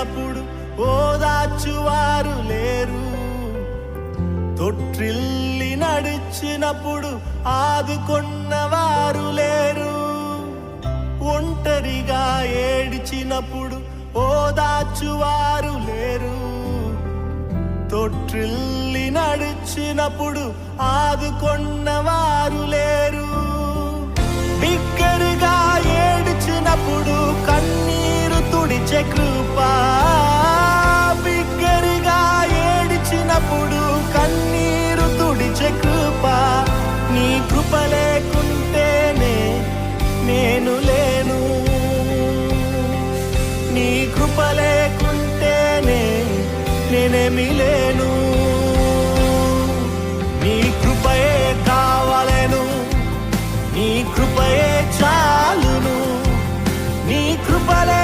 ఏడ్చినప్పుడు ఓదార్చువారు లేరు, తొట్టిల్లి నడిచినప్పుడు ఆదుకొన్నవారు లేరు. ఒంటరిగా ఏడ్చినప్పుడు ఓదార్చువారు లేరు, తొట్టిల్లి నడిచినప్పుడు ఆదుకొన్నవారు లేరు. బిగ్గరగా ఏడ్చినప్పుడు కన్నీరు తుడిచే కృప, బిగ్గరగా ఏడ్చినప్పుడు కన్నీరు తుడిచే కృప. నీ కృప లేకుంటేనే నేను లేను, నీ కృప లేకుంటేనే నేనేమి లేను. నీ కృపయే కావాలను, నీ కృపయే చాలును, నీ కృపలే